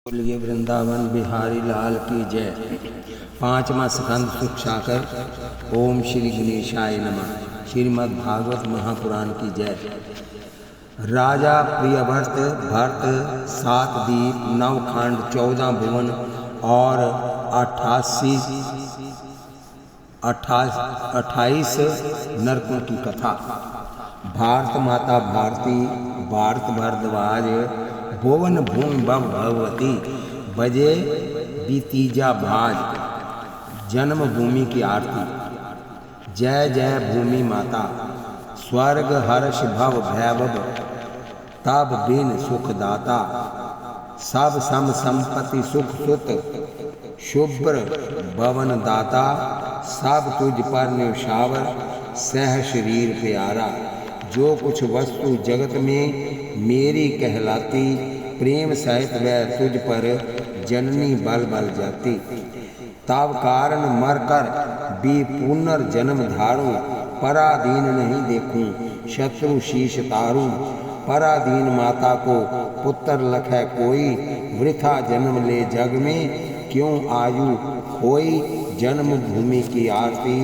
बोलिए वृंदावन बिहारी लाल की जय। पांचवा स्कंद सुख साकर। ओम श्री गणेशाय नमः। श्रीमद् भागवत महापुराण की जय। राजा प्रियव्रत भरत 7 दीप 9 खंड 14 भुवन और 28 नरकों की कथा। भारत माता भारती भारत भरद्वाज भुवन भूमि भव भगवती बजे बीतीजा भाज जन्म भूमि की आरती। जय जय भूमि माता स्वर्ग हर्ष भव भैभव तब बिन सुखदाता सब सम संपत्ति सुख सुत शुभ्र भवन दाता सब तुझ पर न्यौछावर सह शरीर प्यारा। जो कुछ वस्तु जगत में मेरी कहलाती प्रेम सहित वह तुझ पर जननी बल बल जाती। तब कारण मर कर भी पुनर्जन्म धारूं पराधीन नहीं देखूं शत्रु शीश तारूं। पराधीन माता को पुत्र लखै कोई वृथा जन्म ले जग में क्यों आयु खोई। जन्म भूमि की आरती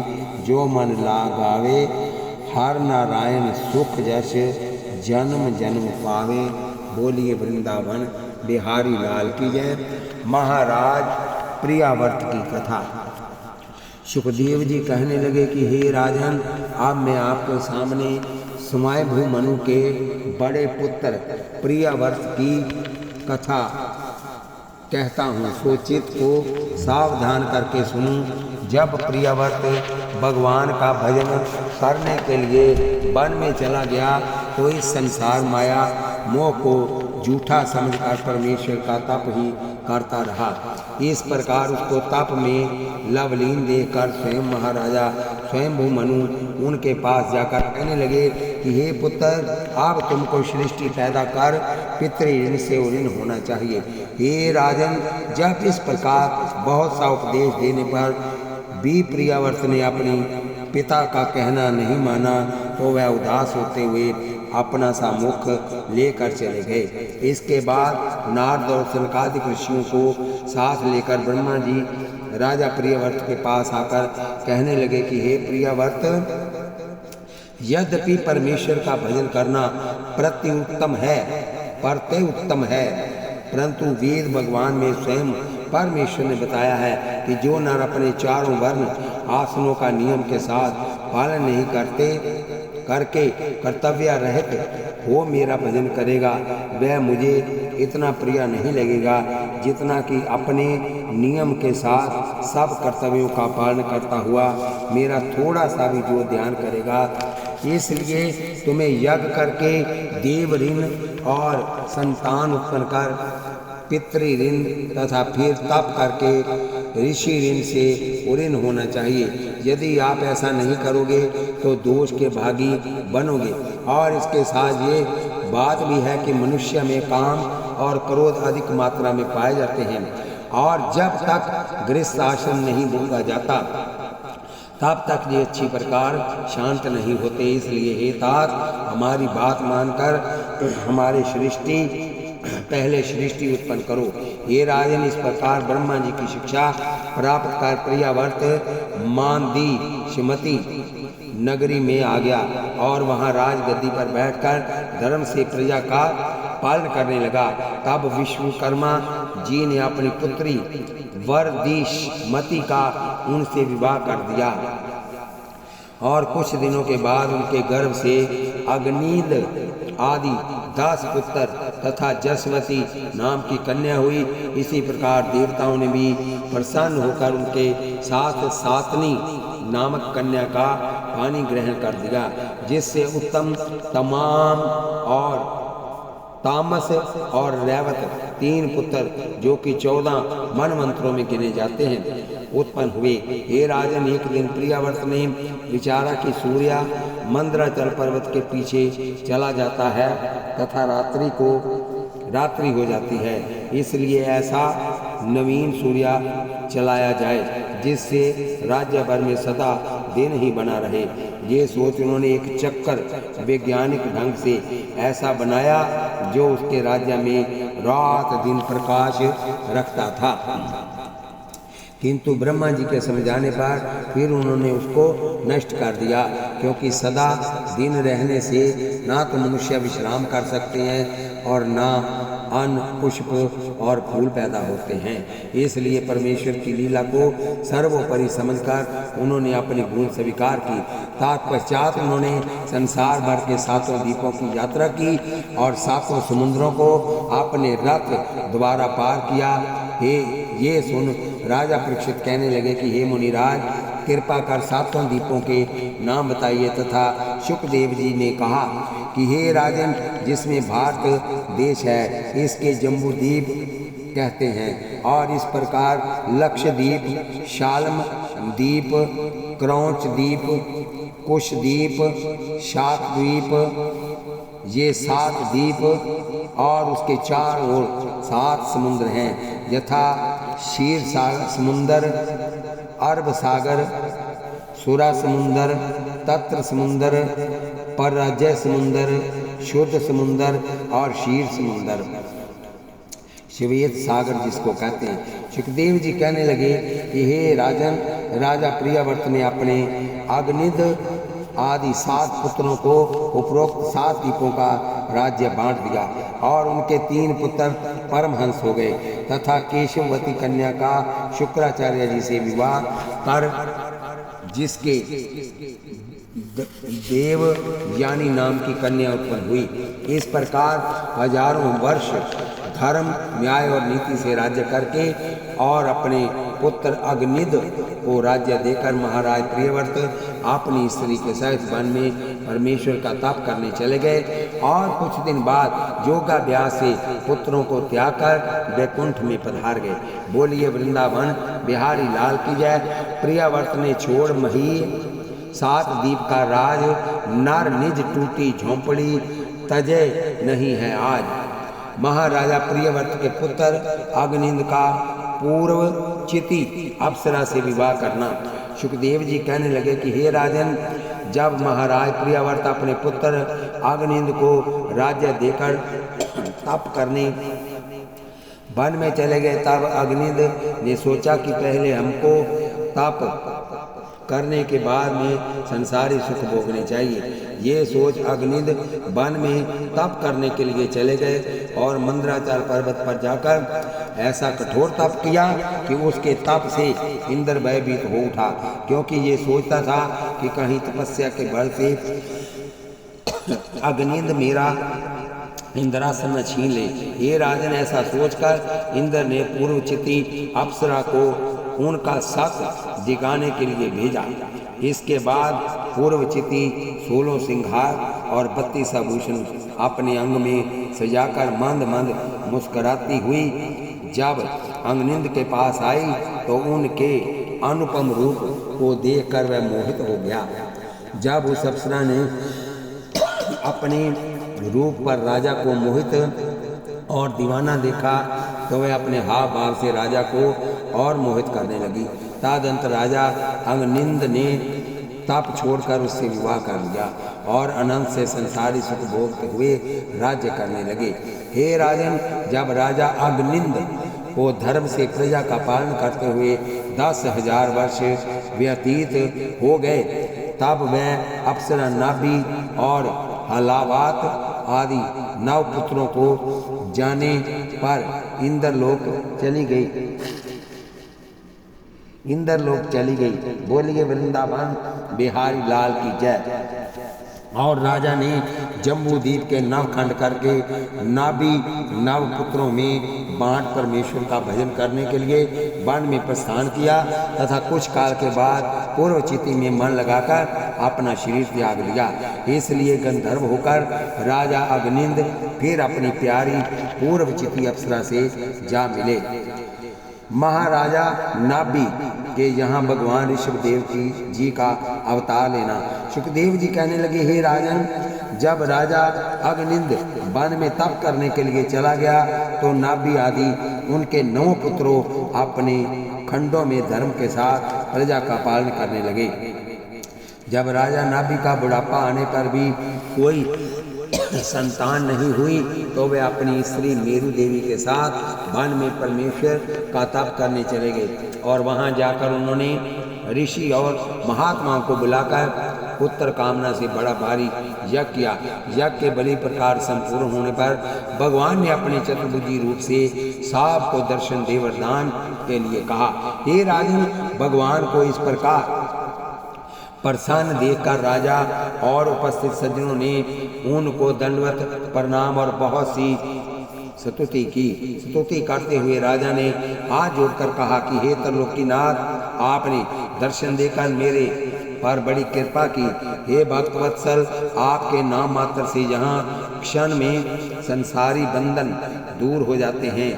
जो मन लागावे हर नारायण सुख जस जन्म जन्म पावे। बोलिए वृंदावन बिहारी लाल की जय। महाराज प्रियाव्रत की कथा। सुखदेव जी कहने लगे कि हे राजन, अब मैं आपके सामने स्वयंभू मनु के बड़े पुत्र प्रियाव्रत की कथा कहता हूँ। सो चित्त को सावधान करके सुनूं। जब प्रियव्रत भगवान का भजन करने के लिए वन में चला गया तो इस संसार माया मोह को झूठा समझकर परमेश्वर का तप ही करता रहा। इस प्रकार उसको तप में लवलीन देखकर स्वयं महाराजा स्वयंभू मनु उनके पास जाकर कहने लगे कि हे पुत्र, अब तुमको सृष्टि पैदा कर पितृ से ऋण होना चाहिए। हे राजन, जब इस प्रकार बहुत सा उपदेश देने पर भी प्रियव्रत ने अपनी पिता का कहना नहीं माना तो वह उदास होते हुए अपना सा मुख लेकर चले गए। इसके बाद नारद और सनकादिक ऋषियों को साथ लेकर ब्रह्मा जी राजा प्रियव्रत के पास आकर कहने लगे कि हे प्रियव्रत, यद्यपि परमेश्वर का भजन करना प्रति उत्तम है परंतु वेद भगवान में स्वयं परमेश्वर ने बताया है कि जो नर अपने चारों वर्ण आसनों का नियम के साथ पालन नहीं करके कर्तव्य रहित हो मेरा भजन करेगा वह मुझे इतना प्रिय नहीं लगेगा जितना कि अपने नियम के साथ सब कर्तव्यों का पालन करता हुआ मेरा थोड़ा सा भी जो ध्यान करेगा। इसलिए तुम्हें यज्ञ करके देव ऋण और संतान उत्पन्न कर पितृ ऋण तथा फिर तप करके ऋषि ऋण से ऋण होना चाहिए। यदि आप ऐसा नहीं करोगे तो दोष के भागी बनोगे। और इसके साथ ये बात भी है कि मनुष्य में काम और क्रोध अधिक मात्रा में पाए जाते हैं और जब तक गृहस्थ आश्रम नहीं भोगा जाता तब तक ये अच्छी प्रकार शांत नहीं होते। इसलिए हे तात, हमारी बात मानकर हमारे पहले सृष्टि उत्पन्न करो। ये राजन, इस प्रकार ब्रह्मा जी की शिक्षा प्राप्त कर प्रियव्रत मानदी श्रीमती नगरी में आ गया और वहां राजगद्दी पर बैठकर धर्म से प्रजा का पालन करने लगा। तब विश्वकर्मा जी ने अपनी पुत्री वरदीशमती का उनसे विवाह कर दिया और कुछ दिनों के बाद उनके गर्भ से अग्निद आदि 10 पुत्र तथा जसवती नाम की कन्या हुई। इसी प्रकार देवताओं ने भी प्रसन्न होकर उनके साथ सातनी नामक कन्या का पानी ग्रहण कर दिया, जिससे उत्तम तमाम और तामस और रैवत 3 पुत्र जो कि 14 मनमंत्रों में गिने जाते हैं उत्पन्न हुए। हे राजन, एक दिन प्रियव्रत ने विचारा कि सूर्य मंदराचल पर्वत के पीछे चला जाता है तथा रात्रि हो जाती है, इसलिए ऐसा नवीन सूर्य चलाया जाए जिससे राज्य भर में सदा दिन ही बना रहे। ये सोच उन्होंने एक चक्कर वैज्ञानिक ढंग से ऐसा बनाया जो उसके राज्य में रात दिन प्रकाश रखता था। किंतु ब्रह्मा जी के समझाने पर फिर उन्होंने उसको नष्ट कर दिया, क्योंकि सदा दिन रहने से ना तो मनुष्य विश्राम कर सकते हैं और ना अन्न पुष्प और फूल पैदा होते हैं। इसलिए परमेश्वर की लीला को सर्वोपरि समझकर उन्होंने अपने गुण स्वीकार की। तत्पश्चात उन्होंने संसार भर के 7 द्वीपों की यात्रा की और 7 समुद्रों को अपने रथ द्वारा पार किया। हे ये सुन राजा परीक्षित कहने लगे कि हे मुनिराज, कृपा कर 7 द्वीपों के नाम बताइए। तथा शुकदेव जी ने कहा कि हे राजन, जिसमें भारत देश है इसके जम्बू द्वीप कहते हैं, और इस प्रकार लक्षद्वीप, शालम द्वीप, क्रौंच द्वीप, कुश द्वीप, शाक द्वीप, ये 7 द्वीप और उसके 4 ओर 7 समुद्र हैं, यथा क्षीर समुंदर, अरब सागर, सुरा समुंदर, तत्र समुंदर, पराजय समुंदर, शुद्ध समुंदर और क्षीर समुंदर, श्वेत सागर जिसको कहते हैं। सुखदेव जी कहने लगे कि हे राजन, राजा प्रियव्रत ने अपने अग्निद आदि 7 पुत्रों को उपरोक्त 7 द्वीपों का राज्य बांट दिया और उनके 3 पुत्र परमहंस हो गए तथा केशववती कन्या का शुक्राचार्य जी से विवाह कर जिसके देव यानी नाम की कन्या उत्पन्न हुई। इस प्रकार हजारों वर्ष धर्म, न्याय और नीति से राज्य करके और अपने पुत्र अग्निद को राज्य देकर महाराज प्रियव्रत अपनी स्त्री के सहित वन में परमेश्वर का तप करने चले गए और कुछ दिन बाद योगाभ्यास से पुत्रों को त्याग कर वैकुंठ में पधार गए। बोलिए वृंदावन बिहारी लाल की जय। प्रियव्रत ने छोड़ मही 7 द्वीप का राज, नर निज टूटी झोंपड़ी तजय नहीं है आज। महाराजा प्रियव्रत के पुत्र अग्निंद का पूर्व चिति अप्सरा से विवाह करना। सुखदेव जी कहने लगे कि हे राजन, जब महाराज प्रियव्रत अपने पुत्र अग्निंद को राज्य देकर तप करने वन में चले गए, तब अग्निंद ने सोचा कि पहले हमको तप करने के बाद में संसारी सुख भोगने चाहिए। ये सोच अग्निद वन में तप करने के लिए चले गए और मंदराचल पर्वत पर जाकर ऐसा कठोर तप किया कि उसके तप से इंद्र भयभीत हो उठा, क्योंकि ये सोचता था कि कहीं तपस्या के बल से अग्निद मेरा इंद्रासन न छीन ले। ये राजन ऐसा सोचकर इंद्र ने पूर्व चिति अप्सरा को उनका शक दिखाने के लिए भेजा। इसके बाद पूर्व चिति 16 सिंहार और 32 आभूषण अपने अंग में सजाकर मंद मंद मुस्कुराती हुई जब अग्निंद के पास आई तो उनके अनुपम रूप को देखकर वह मोहित हो गया। जब उस अप्सरा ने अपने रूप पर राजा को मोहित और दीवाना देखा तो वह अपने हाव भाव से राजा को और मोहित करने लगी। तदंतर राजा अग्निंद ने तप छोड़कर उससे विवाह कर लिया और अनंत से संसारी सुख भोगते हुए राज्य करने लगे। हे राजन, जब राजा अग्निंद को धर्म से प्रजा का पालन करते हुए 10,000 वर्ष व्यतीत हो गए, तब वह अप्सरा नाभि और हलावात आदि 9 पुत्रों को जाने पर इंद्रलोक चली गई। बोलिए वृंदावन बिहारी लाल की जय। और राजा ने जम्बू द्वीप के 9 खंड करके नाभि 9 पुत्रों में बांट परमेश्वर का भजन करने के लिए वन में प्रस्थान किया तथा कुछ काल के बाद पूर्व चिति में मन लगाकर अपना शरीर त्याग दिया। इसलिए गंधर्व होकर राजा अग्निंद फिर अपनी प्यारी पूर्व चिति अप्सरा से जा मिले। महाराजा नाभि के यहाँ भगवान ऋषभदेव जी का अवतार लेना। सुखदेव जी कहने लगे, हे राजन, जब राजा अग्निंद वन में तप करने के लिए चला गया तो नाभि आदि उनके 9 पुत्रों अपने खंडों में धर्म के साथ प्रजा का पालन करने लगे। जब राजा नाभि का बुढ़ापा आने पर भी कोई संतान नहीं हुई तो वे अपनी स्त्री मेरु देवी के साथ वन में परमेश्वर का तप करने चले गए और वहां जाकर उन्होंने ऋषि और महात्माओं को बुलाकर पुत्र कामना से बड़ा भारी यज्ञ किया। यज्ञ के बड़ी प्रकार संपूर्ण होने पर भगवान ने अपने चतुर्भुजी रूप से सबको दर्शन दे वरदान के लिए कहा, हे राजन, भगवान को इस प्रकार प्रसन्न देखकर राजा और उपस्थित सज्जनों ने उनको दंडवत प्रणाम और बहुत सी स्तुति की। स्तुति करते हुए राजा ने हाथ जोड़कर कहा कि हे त्रिलोकीनाथ, आपने दर्शन देकर मेरे पर बड़ी कृपा की। हे भक्तवत्सल, आपके नाम मात्र से जहाँ क्षण में संसारी बंधन दूर हो जाते हैं,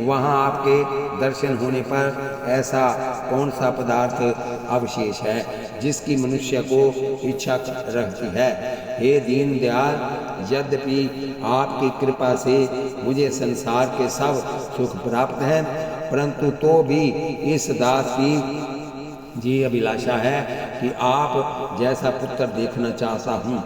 वहाँ आपके दर्शन होने पर ऐसा कौन सा पदार्थ अवशेष है जिसकी मनुष्य को इच्छा रहती है। हे दीन दयाल, यद्यपि आपकी कृपा से मुझे संसार के सब सुख प्राप्त है, परंतु तो भी इस दास की जी अभिलाषा है कि आप जैसा पुत्र देखना चाहता हूँ।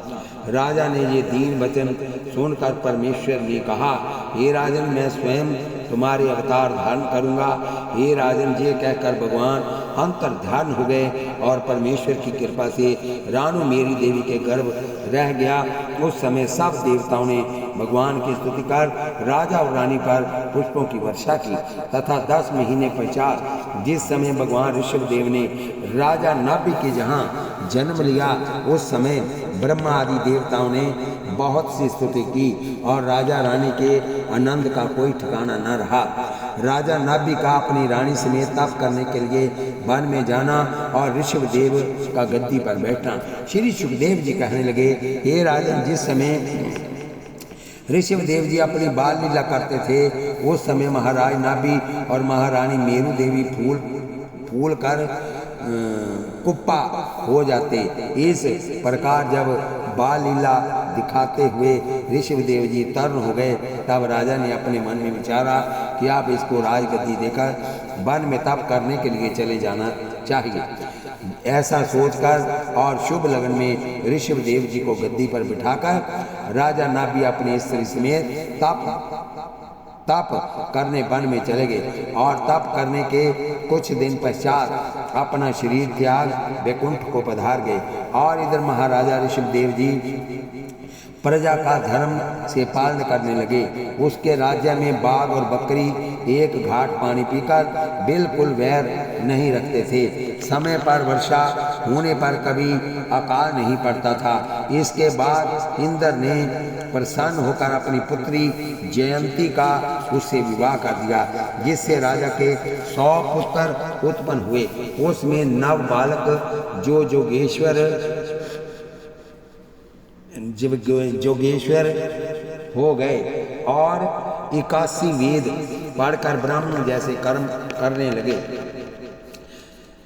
राजा ने ये दीन वचन सुनकर परमेश्वर ने कहा, हे राजन, मैं स्वयं तुम्हारे अवतार धारण करूँगा। हे राजन, ये कहकर भगवान अंतर ध्यान हो गए और परमेश्वर की कृपा से रानू मेरी देवी के गर्भ रह गया। उस समय सब देवताओं ने भगवान की स्तुति कर राजा और रानी पर पुष्पों की वर्षा की तथा 10 महीने पश्चात जिस समय भगवान ऋषभदेव ने राजा नाभि के जहाँ जन्म लिया, उस समय ब्रह्मा आदि देवताओं ने बहुत सी स्तुति की और राजा रानी के आनंद का कोई ठिकाना न रहा। राजा नाभि का अपनी रानी समेत तप करने के लिए वन में जाना और ऋषभदेव का गद्दी पर बैठना। श्री सुखदेव जी कहने लगे, हे राजन, जिस समय ऋषभदेव जी अपनी बाल लीला करते थे, उस समय महाराज नाभि और महारानी मेरु देवी फूल कर कुप्पा हो जाते। इस प्रकार जब बाल लीला दिखाते हुए ऋषभदेव जी तरुण हो गए, तब राजा ने अपने मन में विचारा कि आप इसको राजगद्दी देकर वन में तप करने के लिए चले जाना चाहिए। ऐसा सोचकर और शुभ लगन में ऋषभदेव जी को गद्दी पर बिठाकर राजा नाभि अपने स्त्री समेत तप करने वन में चले गए और तप करने के कुछ दिन पश्चात अपना शरीर त्याग वैकुंठ को पधार गए। और इधर महाराजा ऋषभदेव जी प्रजा का धर्म से पालन करने लगे। उसके राज्य में बाघ और बकरी एक घाट पानी पीकर बिल्कुल वैर नहीं रखते थे। समय पर वर्षा होने पर कभी अकाल नहीं पड़ता था। इसके बाद इंद्र ने प्रसन्न होकर अपनी पुत्री जयंती का उससे विवाह कर दिया, जिससे राजा के 100 पुत्र उत्पन्न हुए। उसमें नव बालक जोगेश्वर हो भय और 81 वेद पढ़कर ब्राह्मण जैसे कर्म करने लगे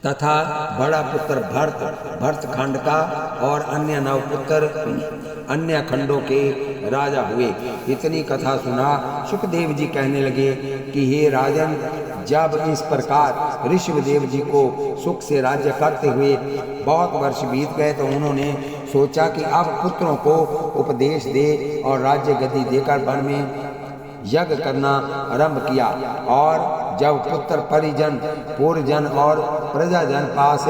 तथा बड़ा पुत्र भरतखंड का और अन्य नवपुत्र अन्य खंडों के राजा हुए। इतनी कथा सुना सुखदेव जी कहने लगे कि हे राजन, जब इस प्रकार ऋषभदेव जी को सुख से राज्य करते हुए बहुत वर्ष बीत गए तो उन्होंने सोचा कि अब पुत्रों को उपदेश दे और राज्य गद्दी देकर वन में यज्ञ करना आरंभ किया। और जब पुत्र परिजन पूर्वजन और प्रजाजन पास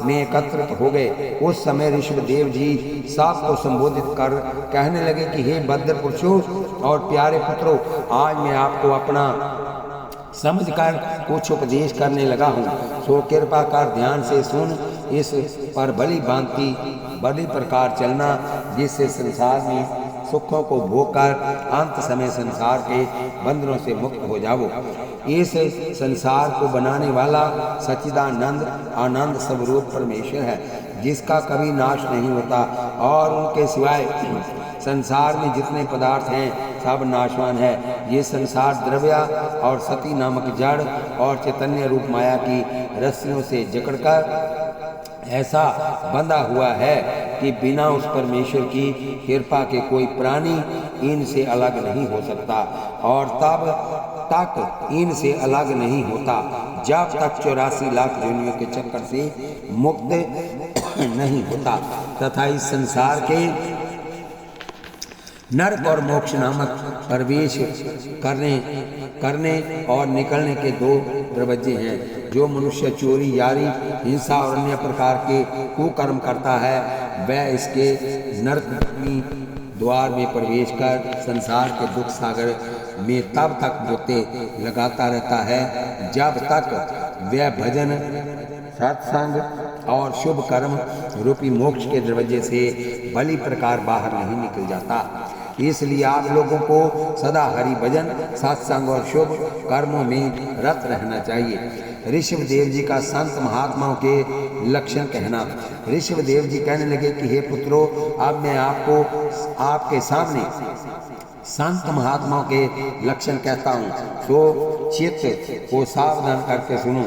में एकत्रित हो गए, उस समय ऋषभदेव जी सबको संबोधित कर कहने लगे कि हे भद्र पुरुषों और प्यारे पुत्रों, आज मैं आपको अपना समझकर कुछ उपदेश करने लगा हूँ, सो कृपा कर ध्यान से सुन। इस पर भली भांति बड़ी प्रकार चलना, जिससे संसार में सुखों को भोग कर अंत समय संसार के बंधनों से मुक्त हो जाओ। इस संसार को बनाने वाला सच्चिदानंद आनंद स्वरूप परमेश्वर है, जिसका कभी नाश नहीं होता और उनके सिवाय संसार में जितने पदार्थ हैं सब नाशवान है। ये संसार द्रव्य और सती नामक जड़ और चैतन्य रूप माया की रस्सियों से जकड़कर ऐसा बंधा हुआ है कि बिना उस परमेश्वर की कृपा के कोई प्राणी इनसे अलग नहीं हो सकता और तब तक इनसे अलग नहीं होता जब तक 84 लाख योनियों के चक्कर से मुक्त नहीं होता। तथा इस संसार के नरक और मोक्ष नामक प्रवेश करने और निकलने के दो दरवाजे हैं। जो मनुष्य चोरी, यारी, हिंसा और अन्य प्रकार के कुकर्म करता है वह इसके नरक द्वार में प्रवेश कर संसार के दुख सागर में तब तक गोते लगाता रहता है जब तक वह भजन, सत्संग और शुभ कर्म रूपी मोक्ष के दरवाजे से भली प्रकार बाहर नहीं निकल जाता। इसलिए आप लोगों को सदा हरि भजन, सत्संग और शुभ कर्मों में रत रहना चाहिए। ऋषभदेव जी का संत महात्माओं के लक्षण कहना। ऋषभदेव जी कहने लगे कि हे पुत्रों, अब मैं आपको आपके सामने संत महात्माओं के लक्षण कहता हूँ, तो चित्त को सावधान करके सुनो।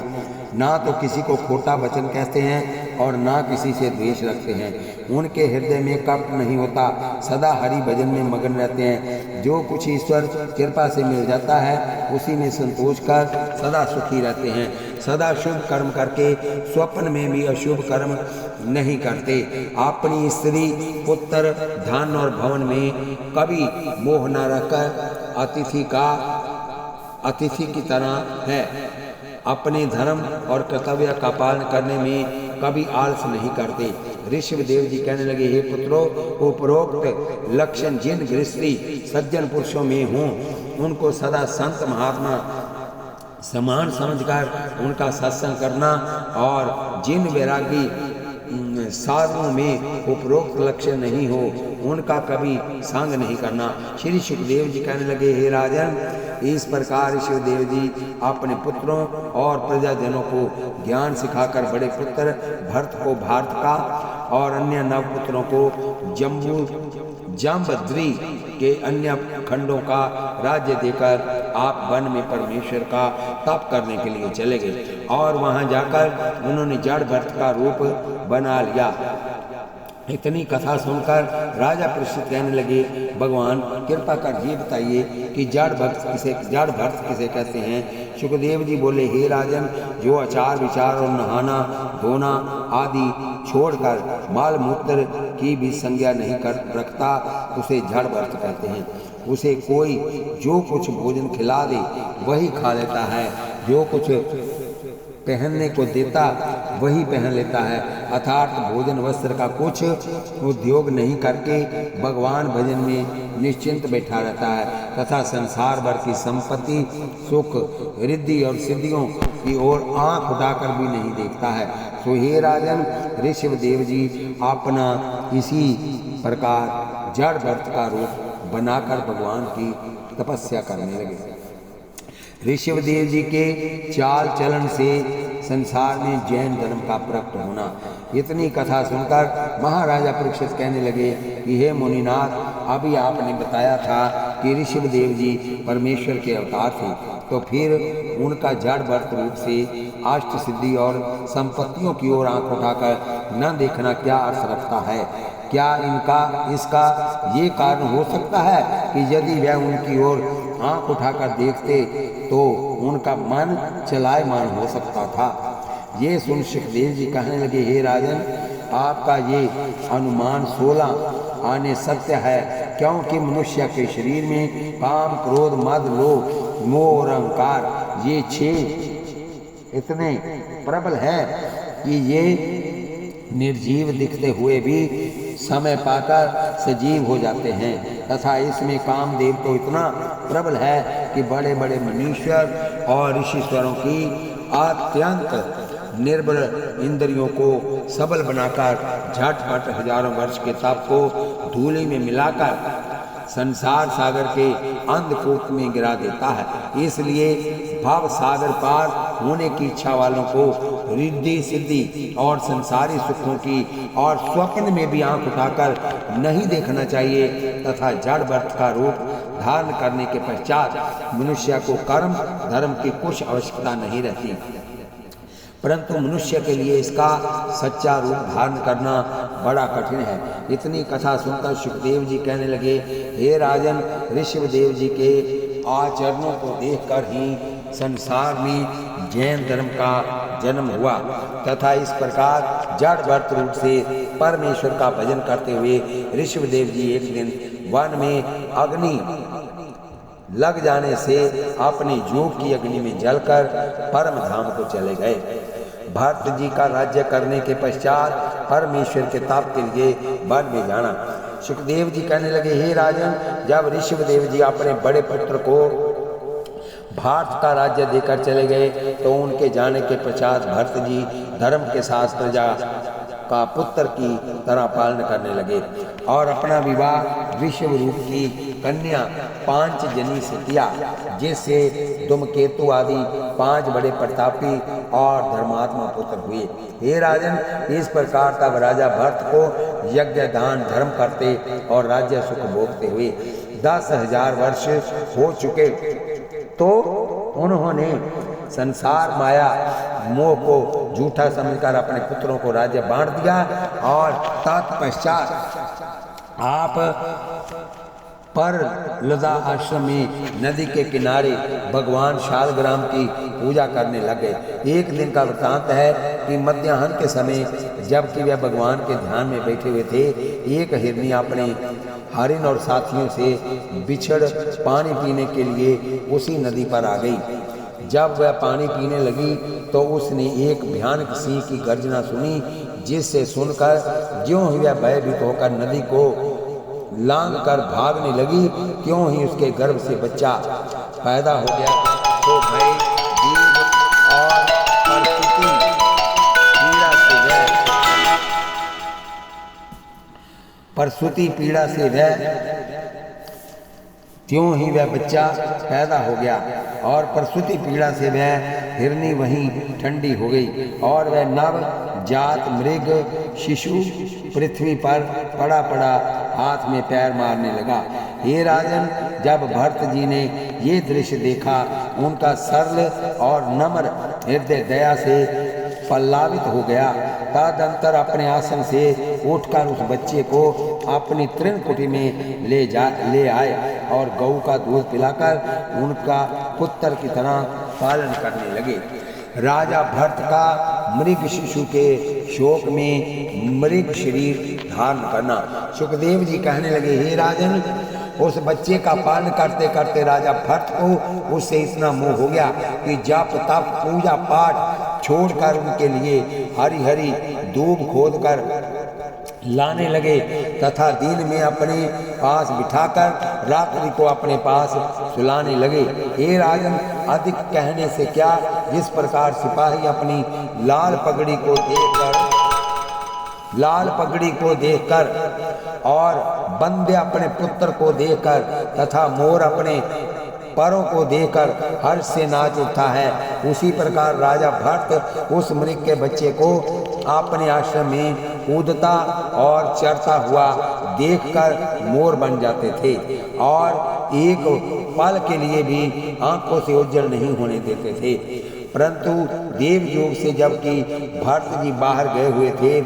ना तो किसी को खोटा वचन कहते हैं और ना किसी से द्वेष रखते हैं। उनके हृदय में कपट नहीं होता, सदा हरि भजन में मगन रहते हैं। जो कुछ ईश्वर कृपा से मिल जाता है उसी में संतोष कर सदा सुखी रहते हैं। सदा शुभ कर्म करके स्वप्न में भी अशुभ कर्म नहीं करते। अपनी स्त्री, पुत्र, धन और भवन में कभी मोह न रखकर अतिथि की तरह है। अपने धर्म और कर्तव्य का पालन करने में कभी आलस नहीं करते। ऋषभदेव जी कहने लगे, हे पुत्रों, उपरोक्त लक्षण जिन गृहस्थी सज्जन पुरुषों में हों उनको सदा संत महात्मा समान समझकर उनका सत्संग करना और जिन वैरागी साधुओं में उपरोक्त लक्षण नहीं हो उनका कभी संग नहीं करना। श्री सुखदेव जी कहने लगे, हे राजन, इस प्रकार ऋषभदेव जी अपने पुत्रों और प्रजाजनों को ज्ञान सिखाकर बड़े पुत्र भरत को भारत का और अन्य नवपुत्रों को जम्बद्री के अन्य खंडों का राज्य देकर आप वन में परमेश्वर का तप करने के लिए चले गए और वहां जाकर उन्होंने जड़ भरत का रूप बना लिया। इतनी कथा सुनकर राजा परीक्षित कहने लगे, भगवान कृपा कर ये बताइए कि जड़ भरत किसे कहते हैं। सुखदेव जी बोले, हे राजन, जो आचार विचार और नहाना धोना आदि छोड़कर माल मूत्र की भी संज्ञा नहीं कर रखता उसे जड़ भरत कहते हैं। उसे कोई जो कुछ भोजन खिला दे वही खा लेता है, जो कुछ पहनने को देता वही पहन लेता है, अर्थात भोजन वस्त्र का कुछ उद्योग नहीं करके भगवान भजन में निश्चिंत बैठा रहता है तथा संसार भर की संपत्ति, सुख, रिद्धि और सिद्धियों की ओर आंख उठाकर भी नहीं देखता है। तो हे राजन, ऋषभदेव जी अपना इसी प्रकार जड़ भरत का रूप बनाकर भगवान की तपस्या करने लगे। ऋषभदेव जी के चाल चलन से संसार में जैन धर्म का प्रकट होना। इतनी कथा सुनकर महाराजा परीक्षित कहने लगे कि हे मुनिनाथ, अभी आपने बताया था कि ऋषभदेव जी परमेश्वर के अवतार थे, तो फिर उनका जड़ भरत रूप से अष्ट सिद्धि और संपत्तियों की ओर आंख उठाकर न देखना क्या अर्थ रखता है? क्या इसका ये कारण हो सकता है कि यदि वह उनकी ओर आंख उठाकर देखते तो उनका मन चलायमान हो सकता था? ये सुन सुखदेव जी कहने लगे, हे राजन, आपका ये अनुमान 16 आने सत्य है, क्योंकि मनुष्य के शरीर में काम, क्रोध, मद, लोभ, मोह और अहंकार ये 6 इतने प्रबल है कि ये निर्जीव दिखते हुए भी समय पाकर सजीव हो जाते हैं तथा इसमें कामदेव तो इतना प्रबल है कि बड़े बड़े मनुष्य और ऋषिश्वरों की अत्यंत निर्बल इंद्रियों को सबल बनाकर झटपट हजारों वर्ष के तप को धूलि में मिलाकर संसार सागर के अंधकूप में गिरा देता है। इसलिए भव सागर पार होने की इच्छा वालों को रिद्धि सिद्धि और संसारी सुखों की और स्वप्न में भी आंख उठाकर नहीं देखना चाहिए तथा जड़ भरत का रूप धारण करने के पश्चात मनुष्य को कर्म धर्म की कुछ आवश्यकता नहीं रहती, परंतु मनुष्य के लिए इसका सच्चा रूप धारण करना बड़ा कठिन है। इतनी कथा सुनकर सुखदेव जी कहने लगे, हे राजन, ऋषभदेव जी के आचरणों को देखकर ही संसार में जैन धर्म का जन्म हुआ तथा इस प्रकार जड़ भरत रूप से परमेश्वर का भजन करते हुए ऋषभदेव जी एक दिन वन में अग्नि लग जाने से अपने योग की अग्नि में जलकर परम धाम को चले गए। भरत जी का राज्य करने के पश्चात परमेश्वर के तप के लिए वन में जाना। सुखदेव जी कहने लगे, हे राजन, जब ऋषभदेव जी अपने बड़े पुत्र को भारत का राज्य देकर चले गए तो उनके जाने के पश्चात भरत जी धर्म के साथ प्रजा का पुत्र की तरह पालन करने लगे और अपना विवाह विश्व रूप की कन्या पांचजनी से किया, जिससे धूमकेतु आदि 5 बड़े प्रतापी और धर्मात्मा पुत्र हुए। हे राजन, इस प्रकार तब राजा भरत को यज्ञ दान धर्म करते और राज्य सुख भोगते हुए 10,000 वर्ष हो चुके तो उन्होंने संसार माया मोह को झूठा समझकर अपने पुत्रों को राज्य बांट दिया और तत्पश्चात आप पर लदा आश्रम में नदी के किनारे भगवान शालग्राम की पूजा करने लगे। एक दिन का वृतांत है कि मध्याह्न के समय जबकि वे भगवान के ध्यान में बैठे हुए थे, एक हिरनी अपने हरिण और साथियों से बिछड़ पानी पीने के लिए उसी नदी पर आ गई। जब वह पानी पीने लगी तो उसने एक भयानक सिंह की गर्जना सुनी, जिससे सुनकर ज्यों ही वह भयभीत होकर नदी को लांग कर भागने लगी, त्यों ही उसके गर्भ से बच्चा पैदा हो गया। तो भय दीर्घ और प्रसूति पीड़ा से वह त्यों ही वह बच्चा पैदा हो गया और प्रसूति पीड़ा से वह हिरनी वहीं ठंडी हो गई और वह नव जात मृग शिशु पृथ्वी पर पड़ा पड़ा हाथ में पैर मारने लगा। हे राजन, जब भरत जी ने ये दृश्य देखा, उनका सरल और नम्र हृदय दया से पल्लावित हो गया। तदंतर अपने आसन से उठकर उस बच्चे को अपनी तृणकुटी में ले आए और गऊ का दूध पिलाकर उनका पुत्र की तरह पालन करने लगे। राजा भरत का मृग शिशु के शोक में मृग शरीर धारण करना। सुखदेव जी कहने लगे, हे राजन, उस बच्चे का पालन करते करते राजा भरत को उससे इतना मोह हो गया कि जप तप पूजा पाठ छोड़कर उनके लिए हरी हरी दूब खोदकर लाने लगे तथा दिन में अपने पास बिठाकर रात्रि को अपने पास सुलाने लगे। हे राजन, अधिक कहने से क्या, जिस प्रकार सिपाही अपनी लाल पगड़ी को देखकर और बंदे अपने पुत्र को देखकर तथा मोर अपने परों को देखकर हर्ष से नाच उठता है, उसी प्रकार राजा भरत उस मृग के बच्चे को अपने आश्रम में कूदता और चरता हुआ देखकर मोर बन जाते थे और एक पल के लिए भी आंखों से ओझल नहीं होने देते थे। परंतु देव योग से जबकि भरत जी बाहर गए हुए थे,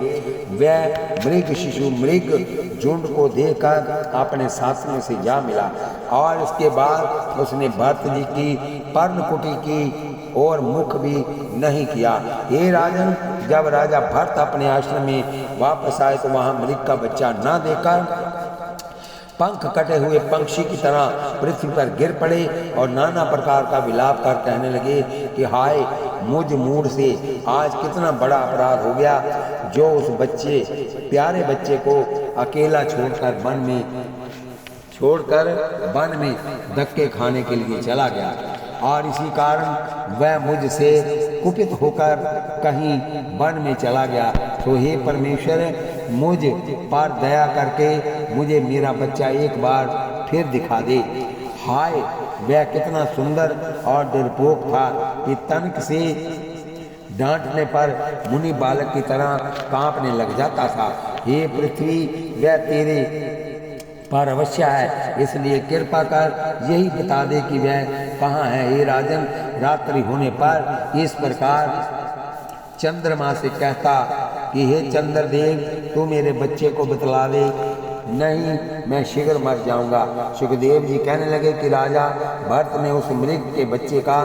वह मृग शिशु मृग झुंड को देखकर अपने साथियों से जा मिला और इसके बाद उसने भरत जी की पर्णकुटी की और मुख भी नहीं किया। हे राजन, जब राजा भरत अपने आश्रम में वापस आए तो वहां मृग का बच्चा न देखकर पंख कटे हुए पंक्षी की तरह पृथ्वी पर गिर पड़े और नाना प्रकार का विलाप कर कहने लगे कि हाय मुझ मूढ़ से आज कितना बड़ा अपराध हो गया, जो उस प्यारे बच्चे को अकेला छोड़कर वन में धक्के खाने के लिए चला गया और इसी कारण वह मुझसे कुपित होकर कहीं वन में चला गया। तो हे परमेश्वर, मुझ पर दया करके मुझे मेरा बच्चा एक बार फिर दिखा दे। हाय, वह कितना सुंदर और डरपोक था कि तनिक से डांटने पर मुनि बालक की तरह कांपने लग जाता था। हे पृथ्वी, वह तेरे पर अवश्य है, इसलिए कृपा कर यही बता दे कि वह कहाँ है। हे राजन, रात्रि होने पर इस प्रकार चंद्रमा से कहता कि हे चंद्रदेव, तू मेरे बच्चे को बतला दे, नहीं मैं शीघ्र मर जाऊंगा। सुखदेव जी कहने लगे कि राजा भरत ने उस मृग के बच्चे का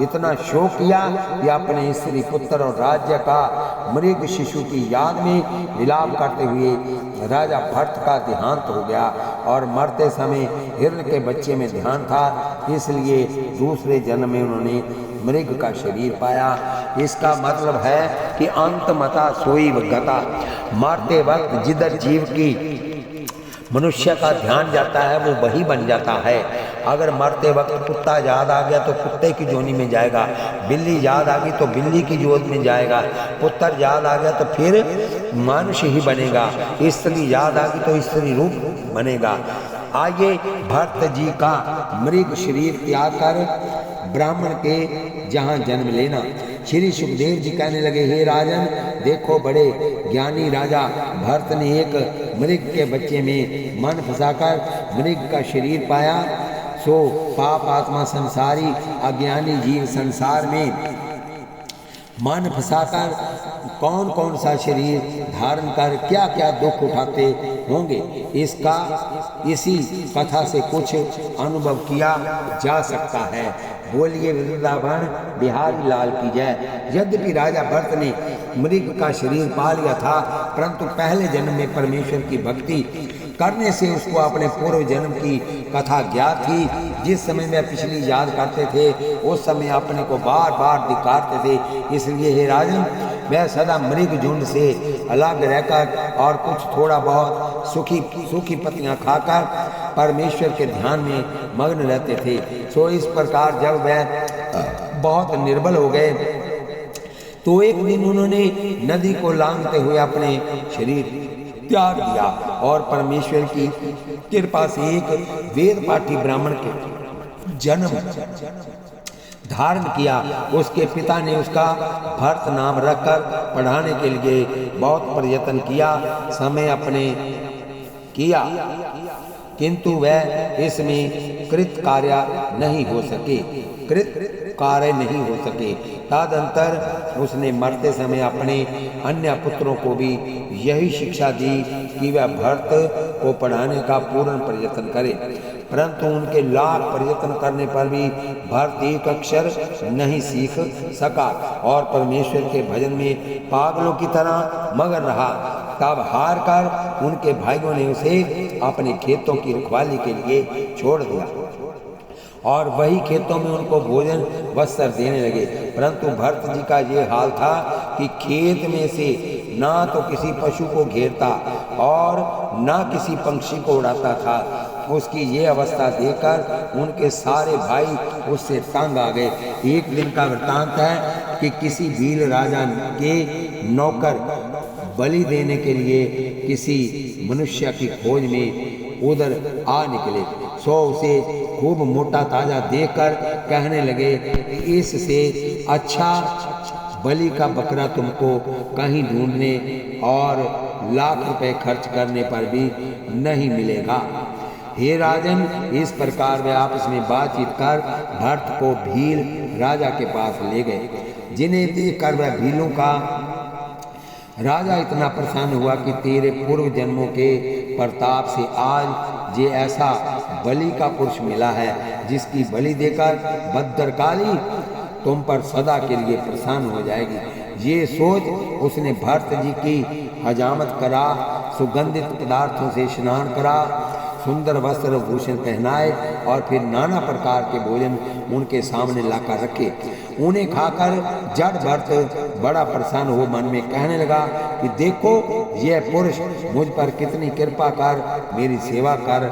इतना शोक किया कि अपने स्त्री पुत्र और राज्य का मृग शिशु की याद में विलाप करते हुए राजा भरत का देहांत हो गया और मरते समय हिरण के बच्चे में ध्यान था, इसलिए दूसरे जन्म में उन्होंने मृग का शरीर पाया। इसका मतलब है कि अंत मता सोई गता, मारते वक्त जिधर जीव की मनुष्य का ध्यान जाता है वो वही बन जाता है। अगर मरते वक्त कुत्ता याद आ गया तो कुत्ते की जोनी में जाएगा, बिल्ली याद आ गई तो बिल्ली की जोत में जाएगा, पुत्र याद आ गया तो फिर मनुष्य ही बनेगा, स्त्री याद आ गई तो स्त्री रूप बनेगा। आइए भरत जी का मृग शरीर त्याग कर ब्राह्मण के जहाँ जन्म लेना। श्री सुखदेव जी कहने लगे, हे राजन, देखो बड़े ज्ञानी राजा भरत ने एक मृग के बच्चे में मन फंसाकर मृग का शरीर पाया, सो पाप आत्मा संसारी अज्ञानी जीव संसार में मन फंसाकर कौन कौन सा शरीर धारण कर क्या क्या दुख उठाते होंगे, इसी कथा से कुछ अनुभव किया जा सकता है। बोलिए वृंदावन बिहारी लाल की जय। यद्यपि राजा भरत ने मृग का शरीर पा लिया था, परंतु पहले जन्म में परमेश्वर की भक्ति करने से उसको अपने पूर्व जन्म की कथा ज्ञात थी। जिस समय में पिछली याद करते थे उस समय अपने को बार बार धिक्कारते थे। इसलिए हे राजन, वह सदा मृग झुंड से अलग रहकर और कुछ थोड़ा बहुत सूखी पत्तियां खाकर परमेश्वर के ध्यान में मग्न रहते थे। सो इस प्रकार जब वह बहुत निर्बल हो गए तो एक दिन उन्होंने नदी को लांघते हुए अपने शरीर त्याग दिया और परमेश्वर की कृपा से एक वेद पाठी ब्राह्मण के जन्म धारण किया। उसके पिता ने उसका भरत नाम रखकर पढ़ाने के लिए बहुत प्रयत्न किया, समय अपने किया, किंतु वह इसमें कृत कार्य नहीं हो सके। तदंतर उसने मरते समय अपने अन्य पुत्रों को भी यही शिक्षा दी कि वह भरत को पढ़ाने का पूर्ण प्रयत्न करे, परंतु उनके लाख प्रयत्न करने पर भी भरत एक अक्षर नहीं सीख सका और परमेश्वर के भजन में पागलों की तरह मगन रहा। तब हार कर उनके भाइयों ने उसे अपने खेतों की रखवाली के लिए छोड़ दिया और वही खेतों में उनको भोजन वस्त्र देने लगे। परंतु भरत जी का ये हाल था कि खेत में से ना तो किसी पशु को घेरता और ना किसी पंक्षी को उड़ाता था। उसकी ये अवस्था देखकर उनके सारे भाई उससे तंग आ गए। एक दिन का वृत्तांत है कि किसी भील राजा के नौकर बलि देने के लिए किसी मनुष्य की खोज में उधर आ निकले। सो उसे खूब मोटा ताजा देखकर कहने लगे, इससे अच्छा बलि का बकरा तुमको कहीं ढूंढने और लाख रुपए खर्च करने पर भी नहीं मिलेगा। हे राजन, इस प्रकार वे आपस में बातचीत कर भरत को भील राजा के पास ले गए, जिन्हें देखकर वह भीलों का राजा इतना प्रसन्न हुआ कि तेरे पूर्व जन्मों के प्रताप से आज ये ऐसा बलि का पुरुष मिला है जिसकी बलि देकर भद्रकाली तुम पर सदा के लिए प्रसन्न हो जाएगी। ये सोच उसने भरत जी की हजामत करा, सुगंधित पदार्थों से स्नान करा, सुंदर वस्त्र भूषण पहनाए और फिर नाना प्रकार के भोजन उनके सामने लाकर रखे। उन्हें खाकर जड़ भरत बड़ा प्रसन्न हो मन में कहने लगा कि देखो, यह पुरुष मुझ पर कितनी कृपा कर मेरी सेवा कर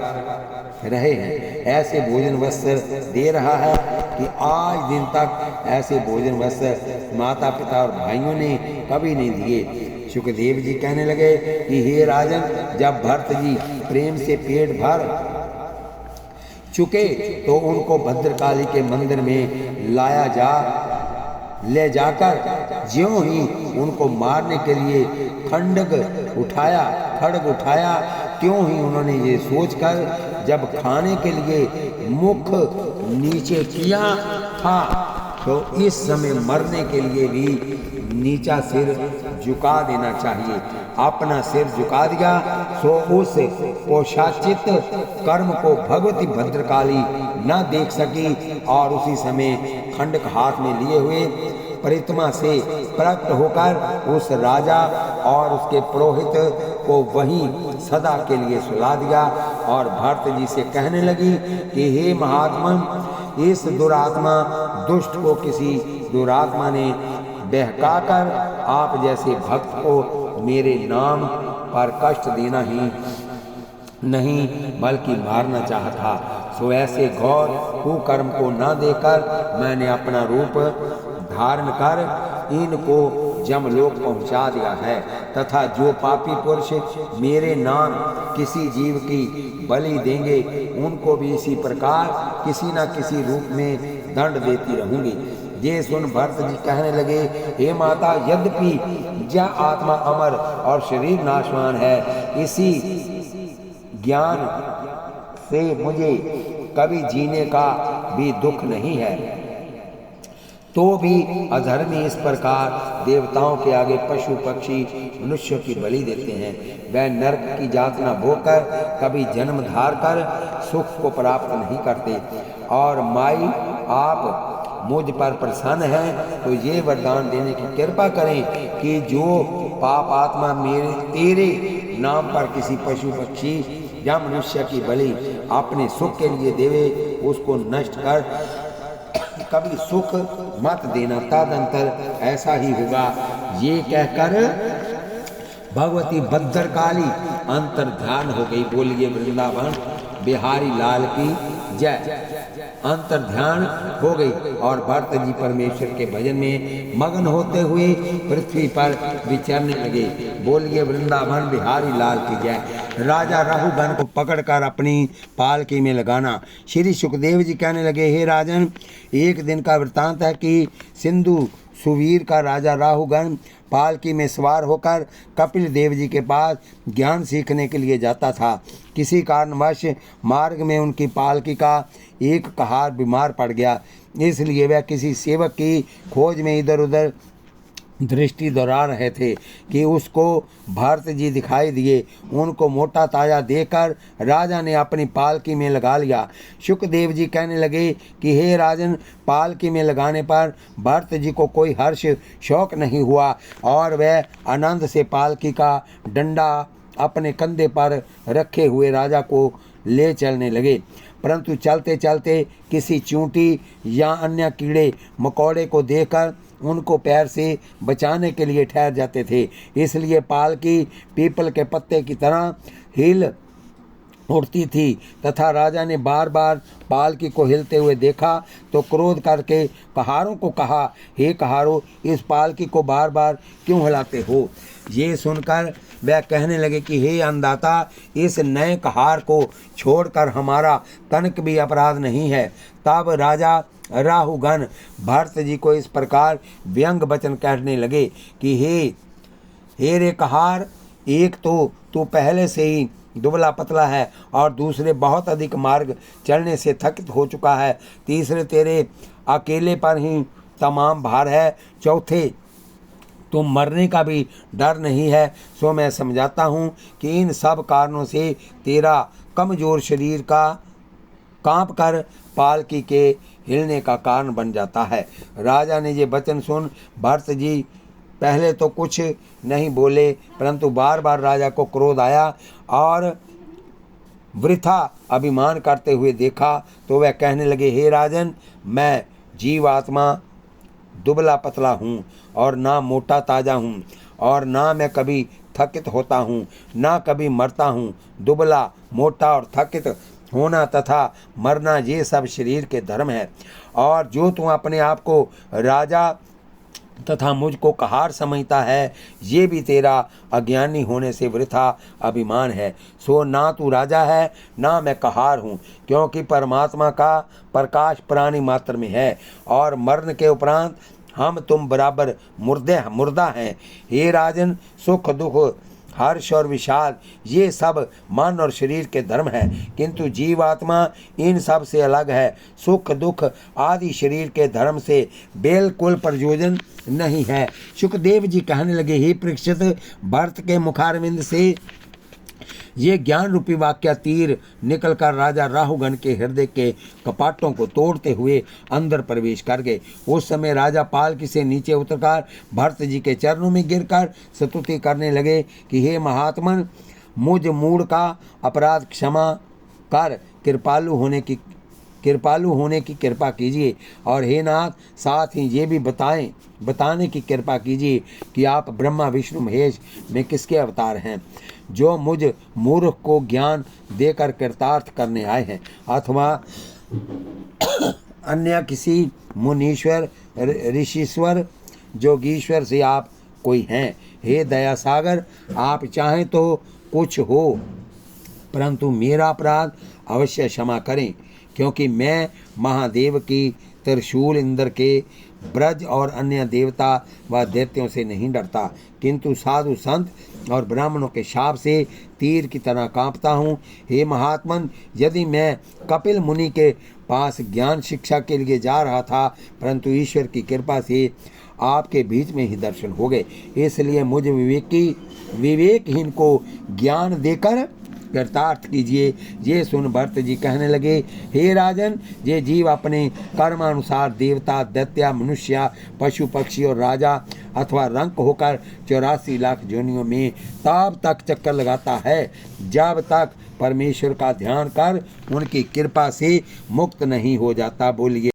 रहे हैं, ऐसे भोजन वस्त्र दे रहा है कि आज दिन तक ऐसे भोजन वस्त्र माता पिता और भाइयों ने कभी नहीं दिए। सुखदेव जी कहने लगे कि हे राजन, जब भरत जी प्रेम से पेट भर चुके तो उनको भद्रकाली के मंदिर में ले जाकर ज्यों ही उनको मारने के लिए खड्ग उठाया त्यों ही उन्होंने ये सोचकर जब खाने के लिए मुख नीचे किया था तो इस समय मरने के लिए भी नीचा सिर झुका देना चाहिए। अपना सिर झुका दिया सो उस पोषाचित कर्म को भगवती भद्रकाली न देख सकी और उसी समय खंडक हाथ में लिए हुए प्रतिमा से प्रकट होकर उस राजा और उसके पुरोहित को वहीं सदा के लिए सुला दिया और भरत जी से कहने लगी कि हे महात्मा, इस दुरात्मा दुष्ट को किसी दुरात्मा ने बहकाकर आप जैसे भक्त को मेरे नाम पर कष्ट देना ही नहीं बल्कि मारना चाहता। सो ऐसे घोर कुकर्म को न देकर मैंने अपना रूप धारण कर इनको जमलोक पहुंचा दिया है, तथा जो पापी पुरुष मेरे नाम किसी जीव की बलि देंगे उनको भी इसी प्रकार किसी न किसी रूप में दंड देती रहूंगी। ये सुन भरत जी कहने लगे, हे माता, यद्यपि यह आत्मा अमर और शरीर नाशवान है, इसी ज्ञान से मुझे कभी जीने का भी दुख नहीं है, तो भी अधर्मी इस प्रकार देवताओं के आगे पशु पक्षी मनुष्यों की बलि देते हैं। वह नरक की यातना भोगकर कभी जन्म धार कर सुख को प्राप्त नहीं करते। और माई, आप मुझ पर प्रसन्न हैं तो ये वरदान देने की कृपा करें कि जो पाप आत्मा मेरे तेरे नाम पर किसी पशु पक्षी या मनुष्य की बलि अपने सुख के लिए देवे, उसको नष्ट कर कभी सुख मत देना, तदंतर ऐसा ही होगा। ये कहकर भगवती भद्रकाली अंतर ध्यान हो गई। बोलिए वृंदावन बिहारी लाल की जय। अंतर ध्यान हो गई और भरत जी परमेश्वर के भजन में मगन होते हुए पृथ्वी पर विचरने लगे। बोलिए वृंदावन बिहारी लाल की जय। राजा राहुगण को पकड़कर अपनी पालकी में लगाना। श्री सुखदेव जी कहने लगे, हे राजन, एक दिन का वृतांत है कि सिंधु सुवीर का राजा राहुगण पालकी में सवार होकर कपिल देव जी के पास ज्ञान सीखने के लिए जाता था। किसी कारणवश मार्ग में उनकी पालकी का एक कहार बीमार पड़ गया, इसलिए वह किसी सेवक की खोज में इधर उधर दृष्टि दौड़ा रहे थे कि उसको भरत जी दिखाई दिए। उनको मोटा ताजा देखकर राजा ने अपनी पालकी में लगा लिया। सुखदेव जी कहने लगे कि हे राजन, पालकी में लगाने पर भरत जी को कोई हर्ष शौक नहीं हुआ और वह आनंद से पालकी का डंडा अपने कंधे पर रखे हुए राजा को ले चलने लगे। परंतु चलते चलते किसी चूंटी या अन्य कीड़े मकोड़े को देखकर उनको पैर से बचाने के लिए ठहर जाते थे, इसलिए पालकी पीपल के पत्ते की तरह हिल उड़ती थी। तथा राजा ने बार बार पालकी को हिलते हुए देखा तो क्रोध करके कहारों को कहा, हे कहारों, इस पालकी को बार बार क्यों हिलाते हो? ये सुनकर वह कहने लगे कि हे अन्नदाता, इस नए कहार को छोड़कर हमारा तनिक भी अपराध नहीं है। तब राजा राहुगण भरत जी को इस प्रकार व्यंग वचन कहने लगे कि हे रे कहार, एक तो तू पहले से ही दुबला पतला है और दूसरे बहुत अधिक मार्ग चलने से थकित हो चुका है, तीसरे तेरे अकेले पर ही तमाम भार है, चौथे तुम मरने का भी डर नहीं है। सो मैं समझाता हूँ कि इन सब कारणों से तेरा कमजोर शरीर का कांप कर पालकी के हिलने का कारण बन जाता है। राजा ने ये वचन सुन भरत जी पहले तो कुछ नहीं बोले, परंतु बार बार राजा को क्रोध आया और वृथा अभिमान करते हुए देखा तो वह कहने लगे, हे राजन, मैं जीवात्मा दुबला पतला हूँ और ना मोटा ताजा हूँ और ना मैं कभी थकित होता हूँ, ना कभी मरता हूँ। दुबला, मोटा और थकित होना तथा मरना ये सब शरीर के धर्म है। और जो तू अपने आप को राजा तथा मुझको कहार समझता है, ये भी तेरा अज्ञानी होने से वृथा अभिमान है। सो ना तू राजा है ना मैं कहार हूँ, क्योंकि परमात्मा का प्रकाश प्राणी मात्र में है और मरण के उपरांत हम तुम बराबर मुर्दा हैं। हे राजन, सुख दुख हर्ष और विषाद ये सब मन और शरीर के धर्म है, किंतु जीवात्मा इन सब से अलग है। सुख दुख आदि शरीर के धर्म से बिल्कुल प्रयोजन नहीं है। सुखदेव जी कहने लगे, हे परीक्षित, भरत के मुखारविंद से ये ज्ञान रूपी वाक्य तीर निकलकर राजा राहुगण के हृदय के कपाटों को तोड़ते हुए अंदर प्रवेश कर गए। उस समय राजा पालकी से नीचे उतरकर भरत जी के चरणों में गिरकर स्तुति करने लगे कि हे महात्मन, मुझ मूढ़ का अपराध क्षमा कर कृपालु होने की कृपा कीजिए, और हे नाथ, साथ ही ये भी बताने की कृपा कीजिए कि आप ब्रह्मा विष्णु महेश में किसके अवतार हैं, जो मुझ मूर्ख को ज्ञान देकर कृतार्थ करने आए हैं, अथवा अन्य किसी मुनीश्वर ऋषिश्वर जोगीश्वर से आप कोई हैं। हे दया सागर, आप चाहें तो कुछ हो, परंतु मेरा अपराध अवश्य क्षमा करें, क्योंकि मैं महादेव की त्रिशूल, इंद्र के ब्रज और अन्य देवता व दैत्यों से नहीं डरता, किंतु साधु संत और ब्राह्मणों के शाप से तीर की तरह कांपता हूँ। हे महात्मन, यदि मैं कपिल मुनि के पास ज्ञान शिक्षा के लिए जा रहा था, परंतु ईश्वर की कृपा से आपके बीच में ही दर्शन हो गए, इसलिए मुझ विवेकहीन को ज्ञान देकर कृतार्थ कीजिए। ये सुन भरत जी कहने लगे, हे राजन, ये जीव अपने कर्मानुसार देवता, दैत्य, मनुष्य, पशु पक्षी और राजा अथवा रंक होकर 84 लाख योनियों में तब तक चक्कर लगाता है जब तक परमेश्वर का ध्यान कर उनकी कृपा से मुक्त नहीं हो जाता। बोलिए।